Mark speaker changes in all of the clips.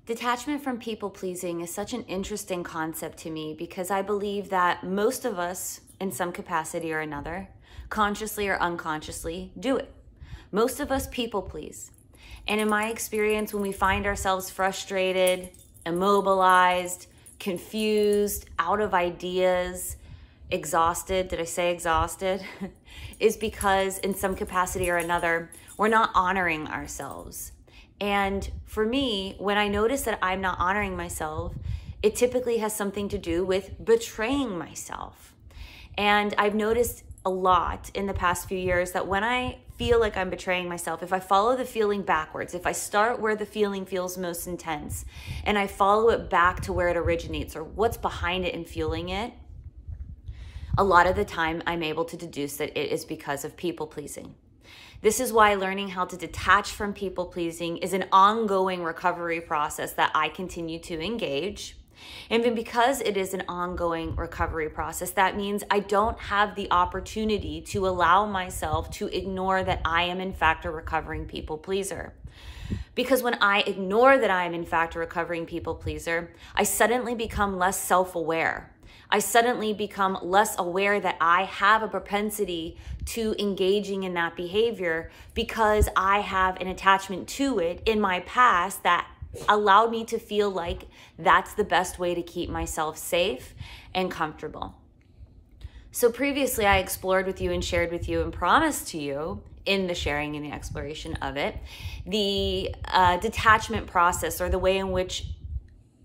Speaker 1: Detachment from people-pleasing is such an interesting concept to me because I believe that most of us, in some capacity or another, consciously or unconsciously, do it. Most of us people-please. And in my experience, when we find ourselves frustrated, immobilized, confused, out of ideas, exhausted, did I say exhausted? is because in some capacity or another, we're not honoring ourselves. And for me, when I notice that I'm not honoring myself, it typically has something to do with betraying myself. And I've noticed a lot in the past few years that when I feel like I'm betraying myself, if I follow the feeling backwards, if I start where the feeling feels most intense and I follow it back to where it originates or what's behind it and fueling it, a lot of the time I'm able to deduce that it is because of people pleasing. This is why learning how to detach from people pleasing is an ongoing recovery process that I continue to engage. And then because it is an ongoing recovery process, that means I don't have the opportunity to allow myself to ignore that I am in fact a recovering people pleaser. Because when I ignore that I am in fact a recovering people pleaser, I suddenly become less self-aware. I suddenly become less aware that I have a propensity to engaging in that behavior because I have an attachment to it in my past that allowed me to feel like that's the best way to keep myself safe and comfortable. So previously I explored with you and shared with you and promised to you in the sharing and the exploration of it, the detachment process, or the way in which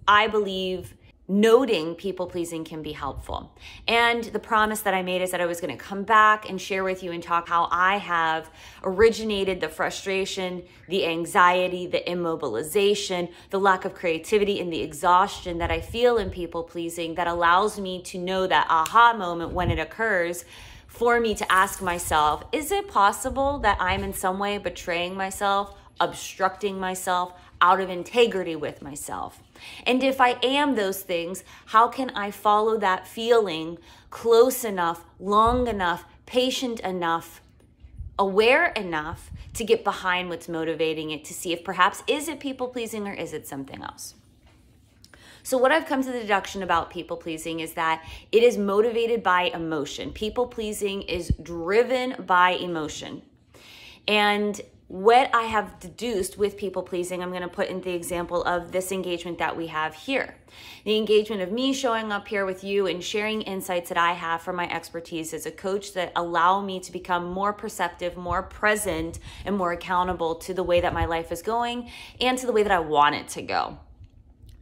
Speaker 1: I believe noting people-pleasing can be helpful. And the promise that I made is that I was going to come back and share with you and talk how I have originated the frustration, the anxiety, the immobilization, the lack of creativity, and the exhaustion that I feel in people-pleasing that allows me to know that aha moment when it occurs for me to ask myself, is it possible that I'm in some way betraying myself, obstructing myself, out of integrity with myself? And if I am those things, how can I follow that feeling close enough, long enough, patient enough, aware enough to get behind what's motivating it, to see if perhaps is it people pleasing or is it something else? So what I've come to the deduction about people pleasing is that it is motivated by emotion. People pleasing is driven by emotion. And what I have deduced with people pleasing, I'm going to put in the example of this engagement that we have here. The engagement of me showing up here with you and sharing insights that I have from my expertise as a coach that allow me to become more perceptive, more present, and more accountable to the way that my life is going and to the way that I want it to go,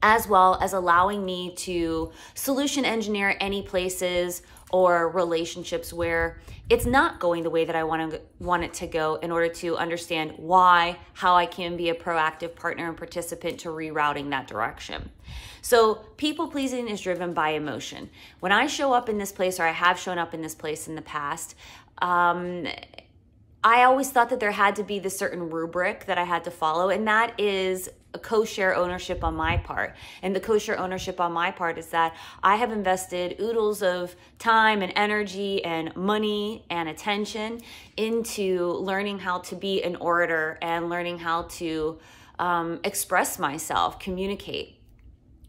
Speaker 1: as well as allowing me to solution engineer any places or relationships where it's not going the way that I want it to go, in order to understand why, how I can be a proactive partner and participant to rerouting that direction. So people pleasing is driven by emotion. When I show up in this place, or I have shown up in this place in the past, I always thought that there had to be this certain rubric that I had to follow, and that is a co-share ownership on my part. And the co-share ownership on my part is that I have invested oodles of time and energy and money and attention into learning how to be an orator and learning how to express myself, communicate.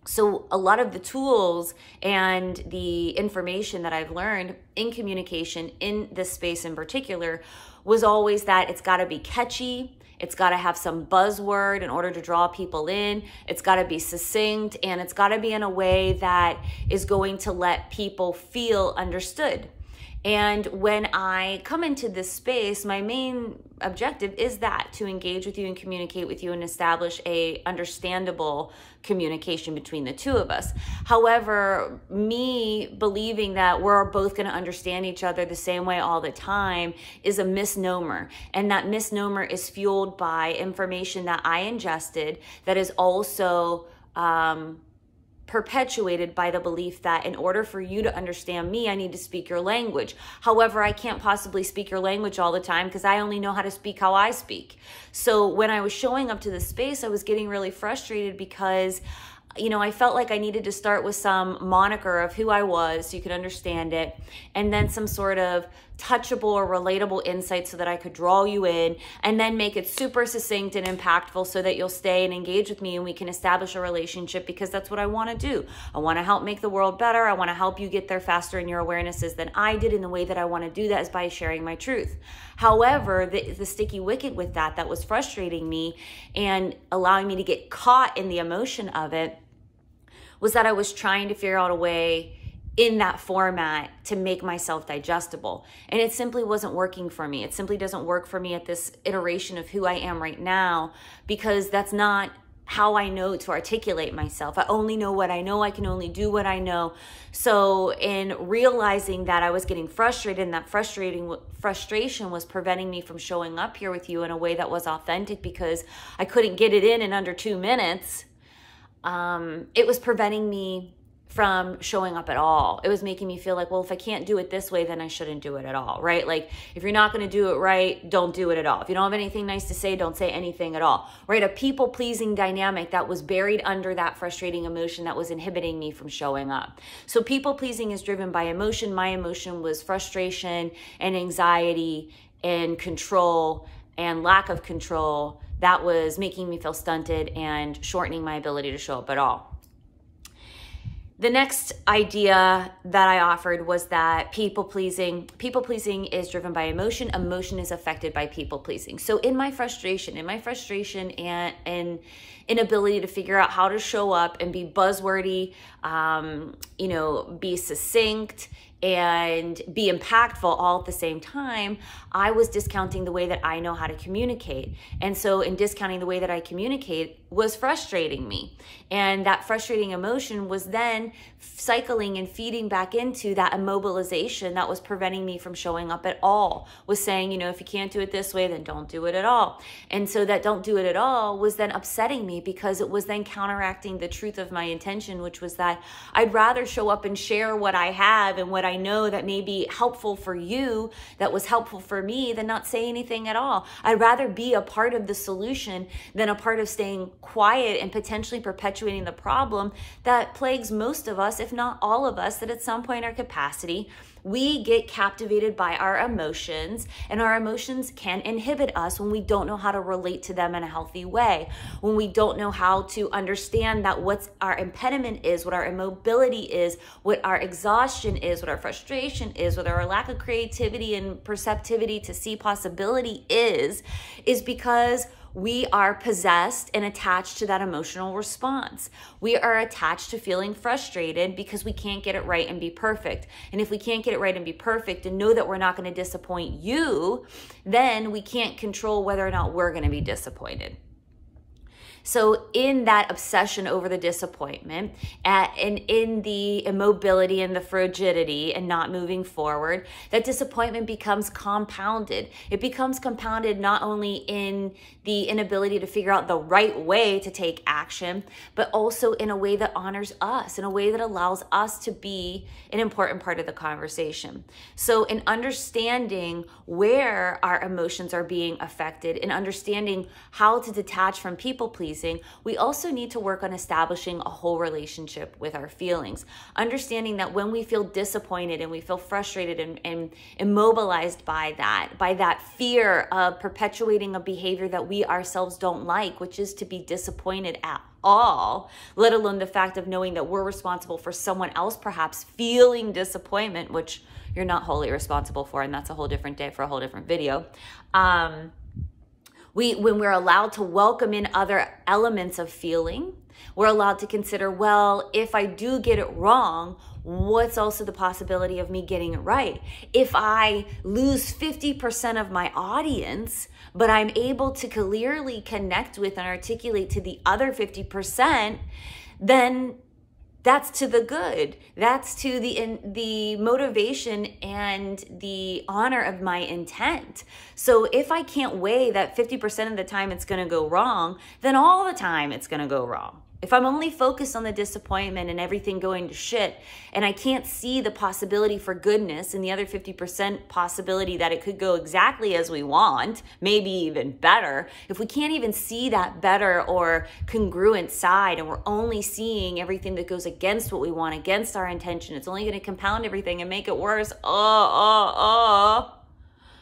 Speaker 1: So a lot of the tools and the information that I've learned in communication in this space in particular was always that it's got to be catchy, it's got to have some buzzword in order to draw people in, it's got to be succinct, and it's got to be in a way that is going to let people feel understood. And when I come into this space, my main objective is that to engage with you and communicate with you and establish a understandable communication between the two of us. However, me believing that we're both going to understand each other the same way all the time is a misnomer. And that misnomer is fueled by information that I ingested that is also perpetuated by the belief that in order for you to understand me, I need to speak your language. However, I can't possibly speak your language all the time because I only know how to speak how I speak. So when I was showing up to this space, I was getting really frustrated because, you know, I felt like I needed to start with some moniker of who I was so you could understand it, and then some sort of touchable or relatable insights so that I could draw you in, and then make it super succinct and impactful so that you'll stay and engage with me and we can establish a relationship, because that's what I want to do. I want to help make the world better. I want to help you get there faster in your awarenesses than I did, and the way that I want to do that is by sharing my truth. However, the sticky wicket with that was frustrating me and allowing me to get caught in the emotion of it was that I was trying to figure out a way in that format to make myself digestible. And it simply wasn't working for me. It simply doesn't work for me at this iteration of who I am right now, because that's not how I know to articulate myself. I only know what I know. I can only do what I know. So in realizing that I was getting frustrated, and that frustration was preventing me from showing up here with you in a way that was authentic, because I couldn't get it in under 2 minutes, it was preventing me from showing up at all. It was making me feel like, well, if I can't do it this way, then I shouldn't do it at all, right? Like, if you're not going to do it right, don't do it at all. If you don't have anything nice to say, don't say anything at all, right? A people-pleasing dynamic that was buried under that frustrating emotion that was inhibiting me from showing up. So people-pleasing is driven by emotion. My emotion was frustration and anxiety and control and lack of control that was making me feel stunted and shortening my ability to show up at all. The next idea that I offered was that people-pleasing is driven by emotion. Emotion is affected by people-pleasing. So in my frustration and inability to figure out how to show up and be buzzwordy, be succinct and be impactful all at the same time, I was discounting the way that I know how to communicate. And so in discounting the way that I communicate was frustrating me. And that frustrating emotion was then cycling and feeding back into that immobilization that was preventing me from showing up at all, was saying, if you can't do it this way, then don't do it at all. And so that don't do it at all was then upsetting me, because it was then counteracting the truth of my intention, which was that I'd rather show up and share what I have and what I know that may be helpful for you, that was helpful for me, than not say anything at all. I'd rather be a part of the solution than a part of staying quiet and potentially perpetuating the problem that plagues most of us, if not all of us, that at some point in our capacity, we get captivated by our emotions, and our emotions can inhibit us when we don't know how to relate to them in a healthy way, when we don't know how to understand that what our impediment is, what our immobility is, what our exhaustion is, what our frustration is, what our lack of creativity and perceptivity to see possibility is because we are possessed and attached to that emotional response. We are attached to feeling frustrated because we can't get it right and be perfect. And if we can't get it right and be perfect and know that we're not going to disappoint you, then we can't control whether or not we're going to be disappointed. So in that obsession over the disappointment and in the immobility and the frigidity and not moving forward, that disappointment becomes compounded. It becomes compounded not only in the inability to figure out the right way to take action, but also in a way that honors us, in a way that allows us to be an important part of the conversation. So in understanding where our emotions are being affected, in understanding how to detach from people pleasing, we also need to work on establishing a whole relationship with our feelings. Understanding that when we feel disappointed and we feel frustrated and immobilized by that fear of perpetuating a behavior that we ourselves don't like, which is to be disappointed at all, let alone the fact of knowing that we're responsible for someone else perhaps feeling disappointment, which you're not wholly responsible for, and that's a whole different day for a whole different video. When we're allowed to welcome in other elements of feeling, we're allowed to consider, well, if I do get it wrong, what's also the possibility of me getting it right? If I lose 50% of my audience, but I'm able to clearly connect with and articulate to the other 50%, then that's to the good. That's to the motivation and the honor of my intent. So if I can't weigh that 50% of the time it's going to go wrong, then all the time it's going to go wrong. If I'm only focused on the disappointment and everything going to shit, and I can't see the possibility for goodness and the other 50% possibility that it could go exactly as we want, maybe even better, if we can't even see that better or congruent side, and we're only seeing everything that goes against what we want, against our intention, it's only going to compound everything and make it worse.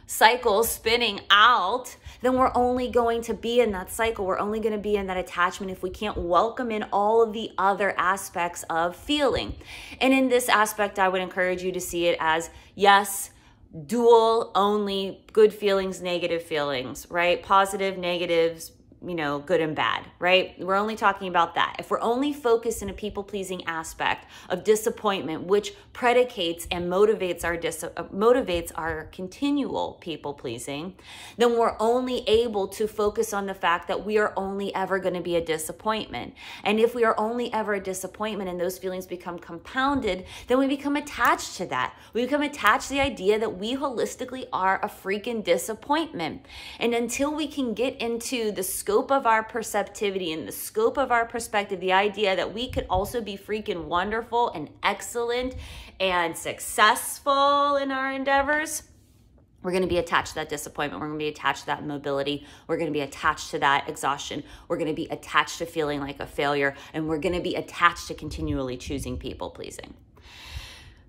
Speaker 1: Cycle spinning out, then we're only going to be in that cycle. We're only going to be in that attachment if we can't welcome in all of the other aspects of feeling. And in this aspect, I would encourage you to see it as, yes, dual only, good feelings, negative feelings, right? Positive, negatives, good and bad, right? We're only talking about that. If we're only focused in a people-pleasing aspect of disappointment, which predicates and motivates our continual people-pleasing, then we're only able to focus on the fact that we are only ever going to be a disappointment. And if we are only ever a disappointment and those feelings become compounded, then we become attached to that. We become attached to the idea that we holistically are a freaking disappointment. And until we can get into the scope of our perceptivity and the scope of our perspective, the idea that we could also be freaking wonderful and excellent and successful in our endeavors, we're going to be attached to that disappointment. We're going to be attached to that immobility. We're going to be attached to that exhaustion. We're going to be attached to feeling like a failure. And we're going to be attached to continually choosing people pleasing.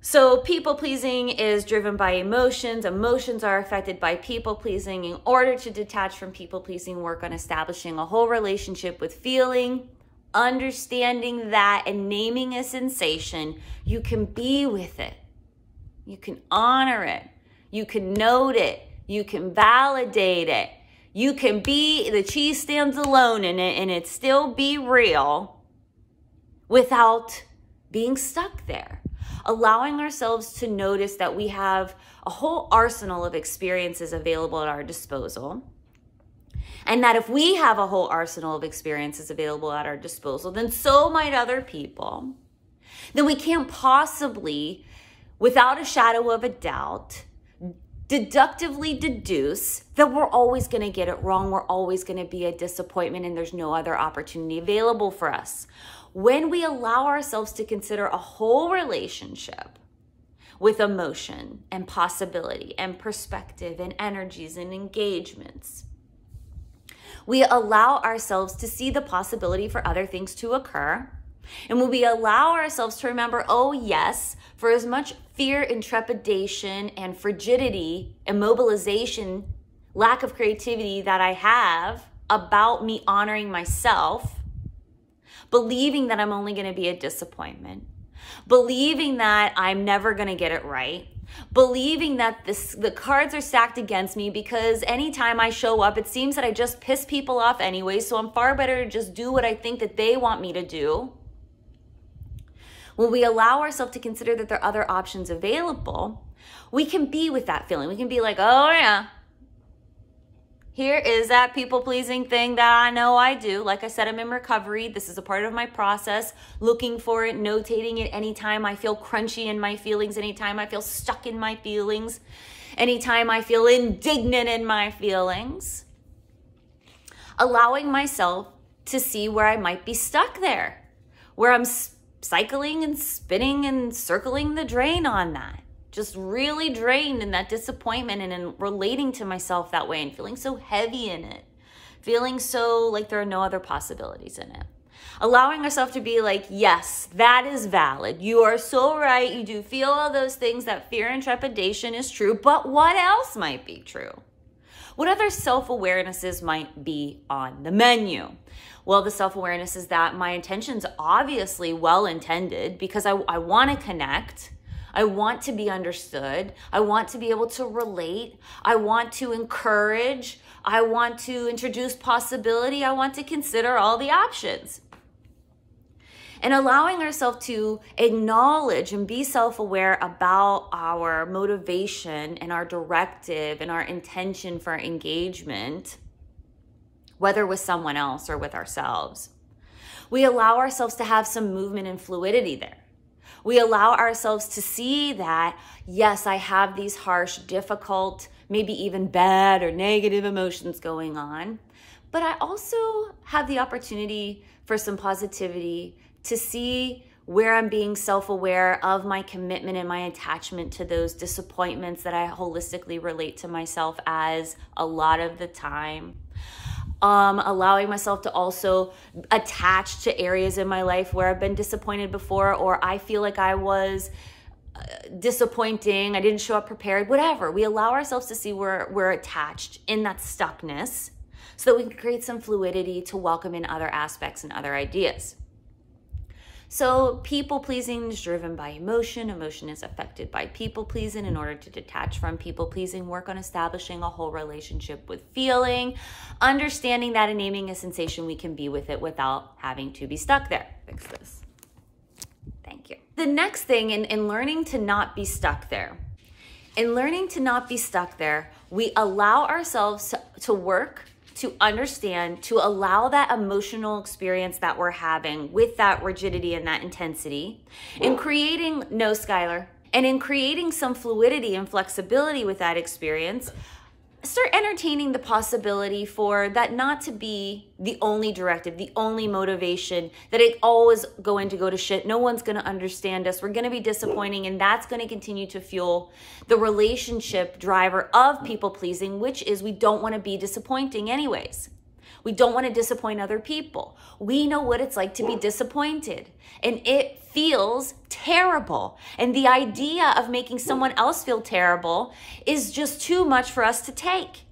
Speaker 1: So people-pleasing is driven by emotions. Emotions are affected by people-pleasing. In order to detach from people-pleasing, work on establishing a whole relationship with feeling, understanding that, and naming a sensation. You can be with it. You can honor it. You can note it. You can validate it. You can be, the cheese stands alone in it, and it still be real without being stuck there. Allowing ourselves to notice that we have a whole arsenal of experiences available at our disposal. And that if we have a whole arsenal of experiences available at our disposal, then so might other people. Then we can't possibly, without a shadow of a doubt, deductively deduce that we're always going to get it wrong. We're always going to be a disappointment and there's no other opportunity available for us. When we allow ourselves to consider a whole relationship with emotion and possibility and perspective and energies and engagements, we allow ourselves to see the possibility for other things to occur. And when we allow ourselves to remember, oh yes, for as much fear and trepidation and frigidity, immobilization, lack of creativity that I have about me honoring myself, believing that I'm only going to be a disappointment, believing that I'm never going to get it right, believing that the cards are stacked against me because anytime I show up, it seems that I just piss people off anyway, so I'm far better to just do what I think that they want me to do. When we allow ourselves to consider that there are other options available, we can be with that feeling. We can be like, oh yeah, here is that people-pleasing thing that I know I do. Like I said, I'm in recovery. This is a part of my process, looking for it, notating it anytime I feel crunchy in my feelings, anytime I feel stuck in my feelings, anytime I feel indignant in my feelings. Allowing myself to see where I might be stuck there, where I'm cycling and spinning and circling the drain on that. Just really drained in that disappointment and in relating to myself that way and feeling so heavy in it, feeling so like there are no other possibilities in it. Allowing ourselves to be like, yes, that is valid. You are so right. You do feel all those things. That fear and trepidation is true. But what else might be true? What other self-awarenesses might be on the menu? Well, the self-awareness is that my intention's obviously well-intended because I want to connect. I want to be understood. I want to be able to relate. I want to encourage. I want to introduce possibility. I want to consider all the options. And allowing ourselves to acknowledge and be self-aware about our motivation and our directive and our intention for engagement, whether with someone else or with ourselves. We allow ourselves to have some movement and fluidity there. We allow ourselves to see that, yes, I have these harsh, difficult, maybe even bad or negative emotions going on, but I also have the opportunity for some positivity to see where I'm being self-aware of my commitment and my attachment to those disappointments that I holistically relate to myself as a lot of the time. Allowing myself to also attach to areas in my life where I've been disappointed before, or I feel like I was disappointing, I didn't show up prepared, whatever. We allow ourselves to see where we're attached in that stuckness so that we can create some fluidity to welcome in other aspects and other ideas. So people-pleasing is driven by emotion. Emotion is affected by people-pleasing. In order to detach from people-pleasing, work on establishing a whole relationship with feeling, understanding that and naming a sensation we can be with it without having to be stuck there. Fix this. Thank you. The next thing in learning to not be stuck there, we allow ourselves to work, to understand, to allow that emotional experience that we're having with that rigidity and that intensity, in creating, no, Skylar, and in creating some fluidity and flexibility with that experience, start entertaining the possibility for that not to be the only directive, the only motivation, that it always going to go to shit. No one's going to understand us. We're going to be disappointing, and that's going to continue to fuel the relationship driver of people pleasing, which is we don't want to be disappointing anyways. We don't want to disappoint other people. We know what it's like to be disappointed, and it feels terrible. And the idea of making someone else feel terrible is just too much for us to take.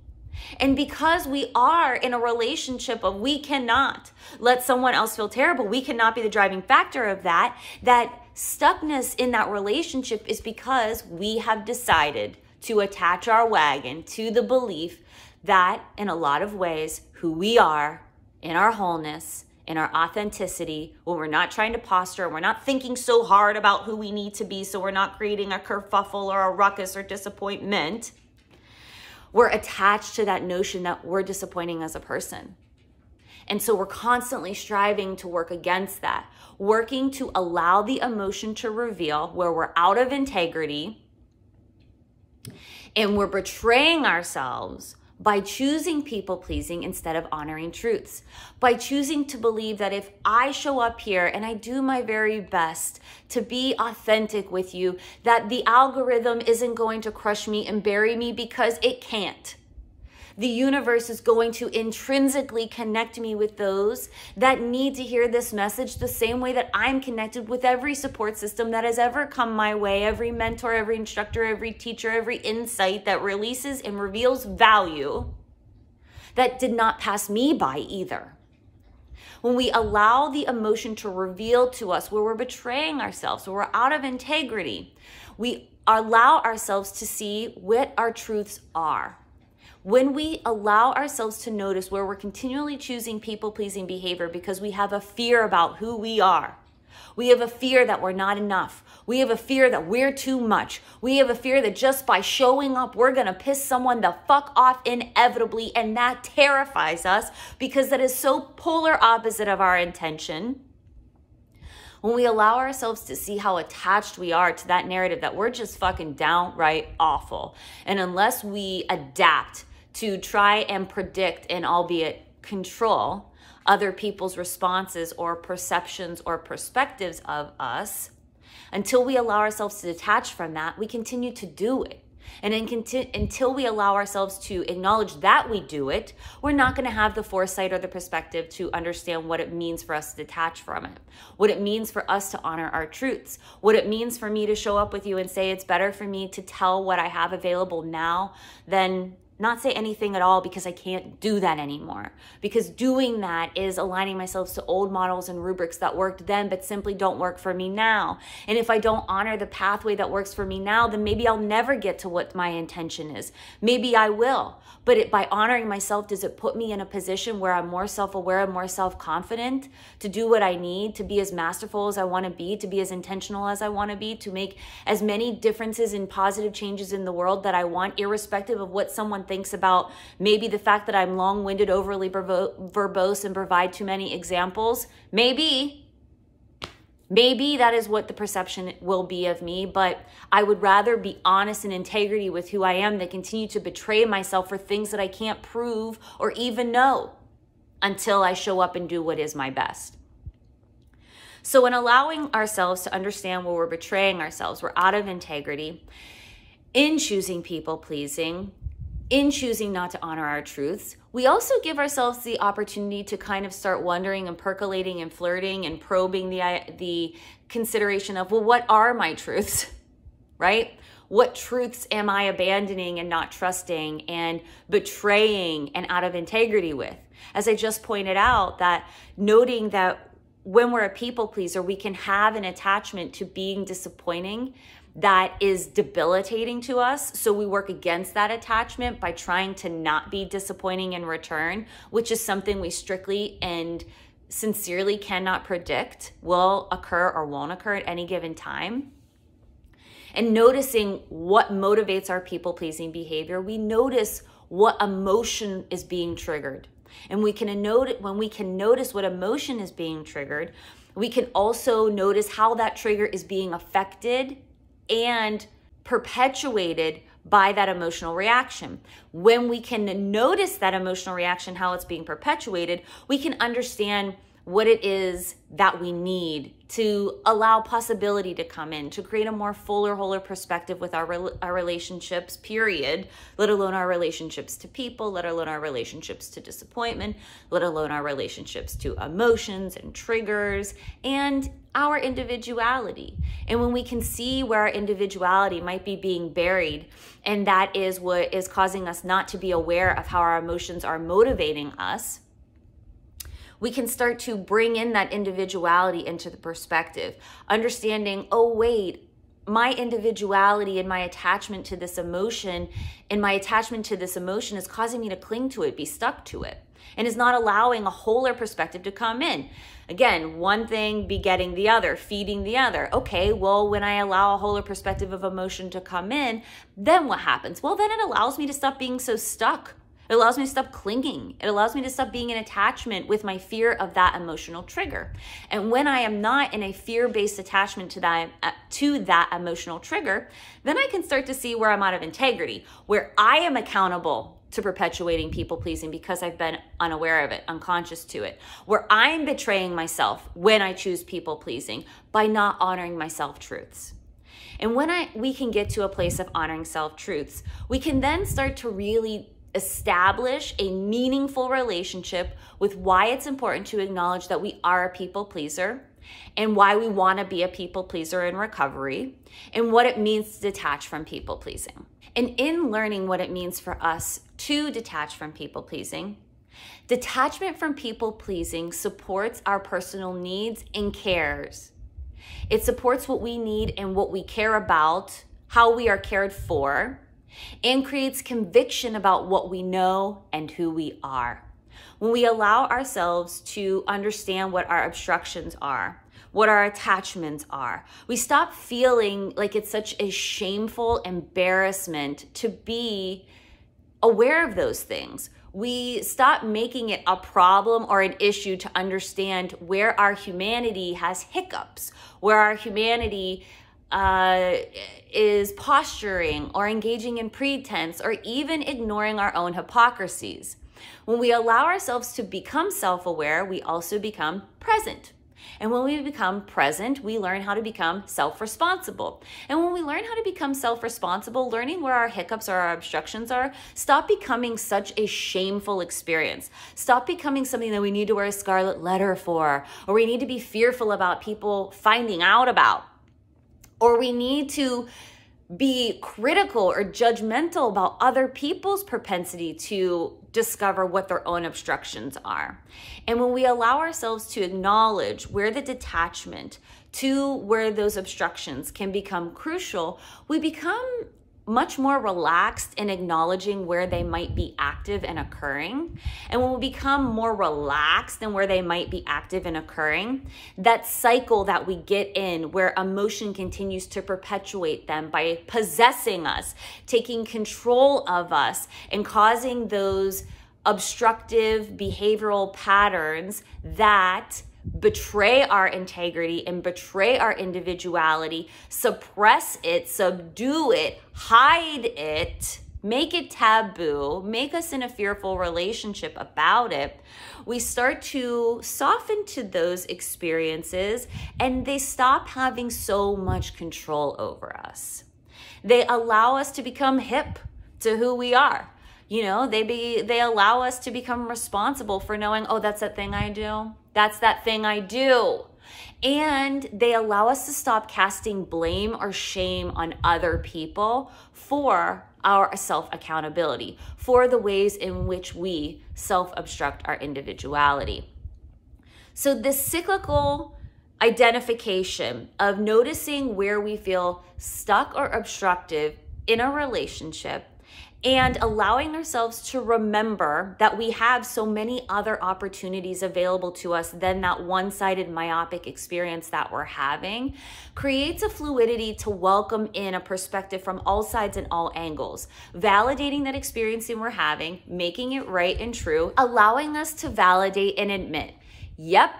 Speaker 1: And because we are in a relationship of we cannot let someone else feel terrible, we cannot be the driving factor of that, that stuckness in that relationship is because we have decided to attach our wagon to the belief that in a lot of ways, who we are in our wholeness, in our authenticity, when we're not trying to posture, we're not thinking so hard about who we need to be, so we're not creating a kerfuffle or a ruckus or disappointment, we're attached to that notion that we're disappointing as a person. And so we're constantly striving to work against that, working to allow the emotion to reveal where we're out of integrity and we're betraying ourselves by choosing people-pleasing instead of honoring truths, by choosing to believe that if I show up here and I do my very best to be authentic with you, that the algorithm isn't going to crush me and bury me, because it can't. The universe is going to intrinsically connect me with those that need to hear this message the same way that I'm connected with every support system that has ever come my way, every mentor, every instructor, every teacher, every insight that releases and reveals value that did not pass me by either. When we allow the emotion to reveal to us where we're betraying ourselves, where we're out of integrity, we allow ourselves to see what our truths are. When we allow ourselves to notice where we're continually choosing people-pleasing behavior because we have a fear about who we are, we have a fear that we're not enough, we have a fear that we're too much, we have a fear that just by showing up, we're gonna piss someone the fuck off inevitably, and that terrifies us because that is so polar opposite of our intention. When we allow ourselves to see how attached we are to that narrative that we're just fucking downright awful, and unless we adapt to try and predict and albeit control other people's responses or perceptions or perspectives of us, until we allow ourselves to detach from that, we continue to do it. And until we allow ourselves to acknowledge that we do it, we're not going to have the foresight or the perspective to understand what it means for us to detach from it, what it means for us to honor our truths, what it means for me to show up with you and say it's better for me to tell what I have available now than not say anything at all, because I can't do that anymore. Because doing that is aligning myself to old models and rubrics that worked then but simply don't work for me now. And if I don't honor the pathway that works for me now, then maybe I'll never get to what my intention is. Maybe I will. But by honoring myself, does it put me in a position where I'm more self-aware and more self-confident to do what I need, to be as masterful as I want to be as intentional as I want to be, to make as many differences and positive changes in the world that I want, irrespective of what someone thinks about maybe the fact that I'm long-winded, overly verbose, and provide too many examples? Maybe that is what the perception will be of me, but I would rather be honest and integrity with who I am than continue to betray myself for things that I can't prove or even know. until I show up and do what is my best. So in allowing ourselves to understand where we're betraying ourselves, we're out of integrity, in choosing people pleasing, in choosing not to honor our truths, we also give ourselves the opportunity to kind of start wondering and percolating and flirting and probing the consideration of, well, what are my truths, right? What truths am I abandoning and not trusting and betraying and out of integrity with? As I just pointed out, that noting that when we're a people pleaser, we can have an attachment to being disappointing that is debilitating to us. So we work against that attachment by trying to not be disappointing in return, which is something we strictly and sincerely cannot predict will occur or won't occur at any given time. And noticing what motivates our people-pleasing behavior, we notice what emotion is being triggered. And when we can notice what emotion is being triggered, we can also notice how that trigger is being affected and perpetuated by that emotional reaction. When we can notice that emotional reaction, how it's being perpetuated, we can understand what it is that we need to allow possibility to come in, to create a more fuller, wholer perspective with our relationships, period, let alone our relationships to people, let alone our relationships to disappointment, let alone our relationships to emotions and triggers, and our individuality. And when we can see where our individuality might be being buried, and that is what is causing us not to be aware of how our emotions are motivating us, we can start to bring in that individuality into the perspective, understanding, oh, wait, my individuality and my attachment to this emotion is causing me to cling to it, be stuck to it, and is not allowing a wholer perspective to come in. Again, one thing begetting the other, feeding the other. Okay, well, when I allow a wholer perspective of emotion to come in, then what happens? Well, then it allows me to stop being so stuck. It allows me to stop clinging. It allows me to stop being in attachment with my fear of that emotional trigger. And when I am not in a fear-based attachment to that emotional trigger, then I can start to see where I'm out of integrity, where I am accountable to perpetuating people-pleasing because I've been unaware of it, unconscious to it, where I'm betraying myself when I choose people-pleasing by not honoring my self-truths. And when we can get to a place of honoring self-truths, we can then start to really establish a meaningful relationship with why it's important to acknowledge that we are a people pleaser and why we want to be a people pleaser in recovery and what it means to detach from people pleasing. And in learning what it means for us to detach from people pleasing, detachment from people pleasing supports our personal needs and cares. It supports what we need and what we care about, how we are cared for, and creates conviction about what we know and who we are. When we allow ourselves to understand what our obstructions are, what our attachments are, we stop feeling like it's such a shameful embarrassment to be aware of those things. We stop making it a problem or an issue to understand where our humanity has hiccups, where our humanity is posturing or engaging in pretense or even ignoring our own hypocrisies. When we allow ourselves to become self-aware, we also become present. And when we become present, we learn how to become self-responsible. And when we learn how to become self-responsible, learning where our hiccups or our obstructions are, stop becoming such a shameful experience. Stop becoming something that we need to wear a scarlet letter for, or we need to be fearful about people finding out about. Or we need to be critical or judgmental about other people's propensity to discover what their own obstructions are. And when we allow ourselves to acknowledge where the detachment to where those obstructions can become crucial, we become much more relaxed in acknowledging where they might be active and occurring. And when we become more relaxed in where they might be active and occurring, that cycle that we get in where emotion continues to perpetuate them by possessing us, taking control of us, and causing those obstructive behavioral patterns that betray our integrity and betray our individuality, suppress it, subdue it, hide it, make it taboo, make us in a fearful relationship about it, we start to soften to those experiences and they stop having so much control over us. They allow us to become hip to who we are. You know, they allow us to become responsible for knowing, oh, that's that thing I do. That's that thing I do. And they allow us to stop casting blame or shame on other people for our self-accountability, for the ways in which we self-obstruct our individuality. So this cyclical identification of noticing where we feel stuck or obstructive in a relationship and allowing ourselves to remember that we have so many other opportunities available to us than that one-sided myopic experience that we're having creates a fluidity to welcome in a perspective from all sides and all angles, validating that experience we're having, making it right and true, allowing us to validate and admit, yep,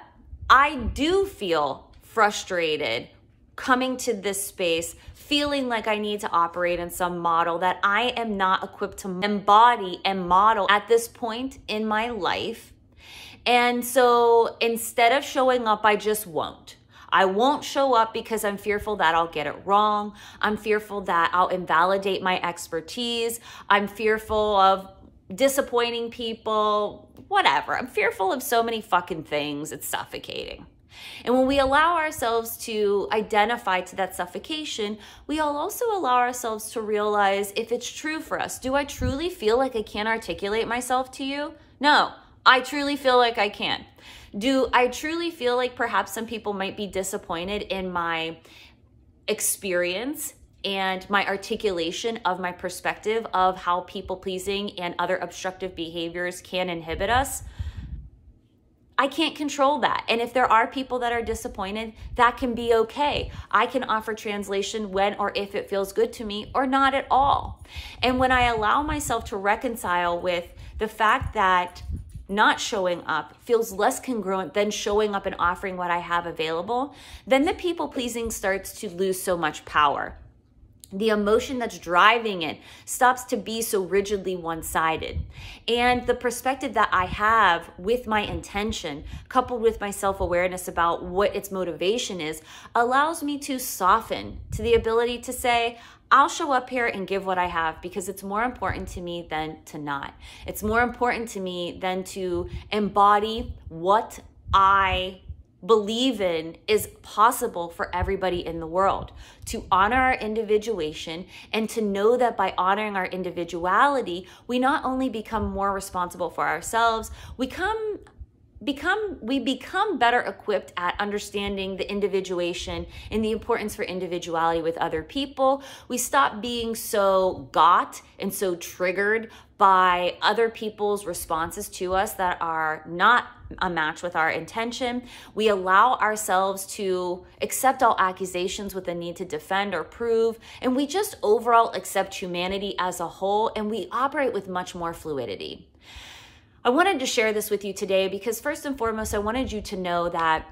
Speaker 1: I do feel frustrated coming to this space, feeling like I need to operate in some model that I am not equipped to embody and model at this point in my life. And so instead of showing up, I just won't. I won't show up because I'm fearful that I'll get it wrong. I'm fearful that I'll invalidate my expertise. I'm fearful of disappointing people, whatever. I'm fearful of so many fucking things. It's suffocating. And when we allow ourselves to identify to that suffocation, we'll also allow ourselves to realize if it's true for us. Do I truly feel like I can't articulate myself to you? No, I truly feel like I can. Do I truly feel like perhaps some people might be disappointed in my experience and my articulation of my perspective of how people pleasing and other obstructive behaviors can inhibit us? I can't control that. And if there are people that are disappointed, that can be okay. I can offer translation when or if it feels good to me or not at all. And when I allow myself to reconcile with the fact that not showing up feels less congruent than showing up and offering what I have available, then the people pleasing starts to lose so much power. The emotion that's driving it stops to be so rigidly one-sided. And the perspective that I have with my intention, coupled with my self-awareness about what its motivation is, allows me to soften to the ability to say, I'll show up here and give what I have because it's more important to me than to not. It's more important to me than to embody what I believe in is possible for everybody in the world, to honor our individuation and to know that by honoring our individuality, we not only become more responsible for ourselves, we become better equipped at understanding the individuation and the importance for individuality with other people. We stop being so got and so triggered by other people's responses to us that are not a match with our intention. We allow ourselves to accept all accusations with the need to defend or prove, and we just overall accept humanity as a whole, and we operate with much more fluidity. I wanted to share this with you today because first and foremost, I wanted you to know that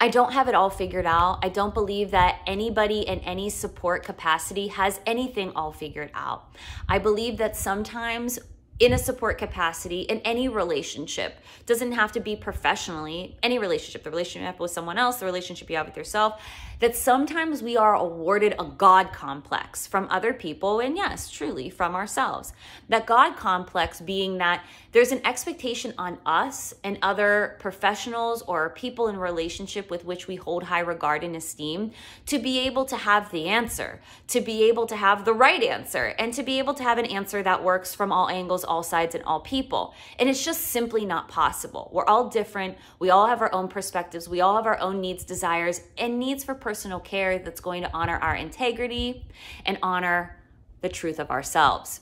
Speaker 1: I don't have it all figured out. I don't believe that anybody in any support capacity has anything all figured out. I believe that sometimes in a support capacity, in any relationship, doesn't have to be professionally, any relationship, the relationship you have with someone else, the relationship you have with yourself, that sometimes we are awarded a God complex from other people, and yes, truly from ourselves. That God complex being that there's an expectation on us and other professionals or people in relationship with which we hold high regard and esteem to be able to have the answer, to be able to have the right answer, and to be able to have an answer that works from all angles, all sides, and all people. And it's just simply not possible. We're all different. We all have our own perspectives. We all have our own needs, desires, and needs for personal care that's going to honor our integrity and honor the truth of ourselves.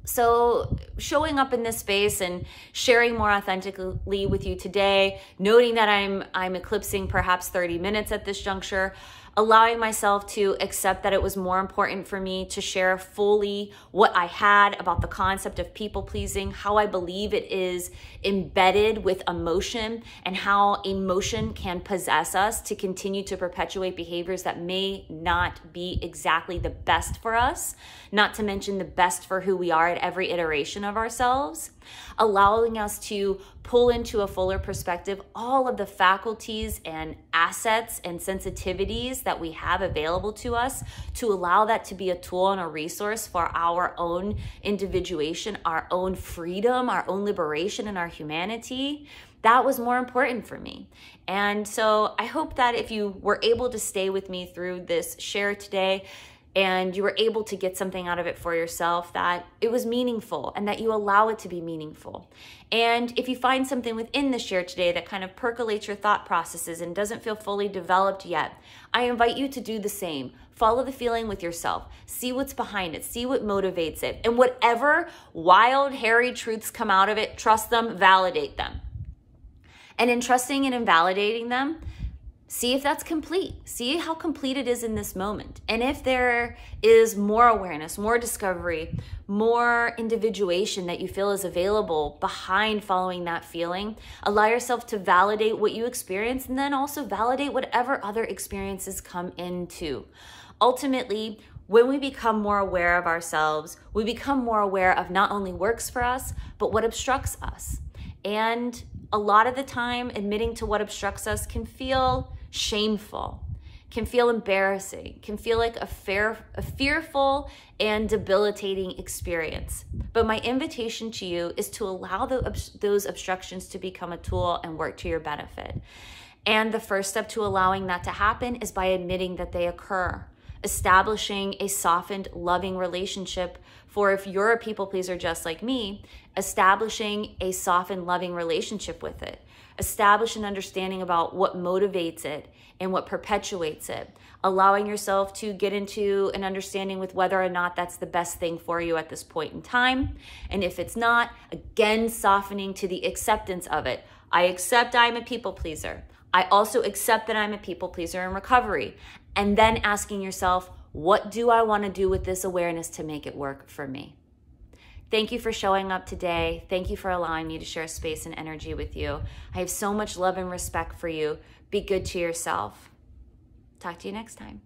Speaker 1: So showing up in this space and sharing more authentically with you today, noting that I'm eclipsing perhaps 30 minutes at this juncture, allowing myself to accept that it was more important for me to share fully what I had about the concept of people pleasing, how I believe it is embedded with emotion, and how emotion can possess us to continue to perpetuate behaviors that may not be exactly the best for us, not to mention the best for who we are at every iteration of ourselves, allowing us to pull into a fuller perspective all of the faculties and assets and sensitivities that we have available to us, to allow that to be a tool and a resource for our own individuation, our own freedom, our own liberation, and our humanity. That was more important for me. And so I hope that if you were able to stay with me through this share today, and you were able to get something out of it for yourself, that it was meaningful and that you allow it to be meaningful. And if you find something within the share today that kind of percolates your thought processes and doesn't feel fully developed yet, I invite you to do the same. Follow the feeling with yourself. See what's behind it. See what motivates it. And whatever wild, hairy truths come out of it, trust them, validate them. And in trusting and invalidating them, see if that's complete. See how complete it is in this moment. And if there is more awareness, more discovery, more individuation that you feel is available behind following that feeling, allow yourself to validate what you experience, and then also validate whatever other experiences come into. Ultimately, when we become more aware of ourselves, we become more aware of not only works for us, but what obstructs us. And a lot of the time, admitting to what obstructs us can feel shameful, can feel embarrassing, can feel like a fearful and debilitating experience. But my invitation to you is to allow those obstructions to become a tool and work to your benefit. And the first step to allowing that to happen is by admitting that they occur, establishing a softened, loving relationship. For if you're a people pleaser just like me, establishing a softened, loving relationship with it. Establish an understanding about what motivates it and what perpetuates it. Allowing yourself to get into an understanding with whether or not that's the best thing for you at this point in time. And if it's not, again, softening to the acceptance of it. I accept I'm a people pleaser. I also accept that I'm a people pleaser in recovery. And then asking yourself, what do I want to do with this awareness to make it work for me? Thank you for showing up today. Thank you for allowing me to share space and energy with you. I have so much love and respect for you. Be good to yourself. Talk to you next time.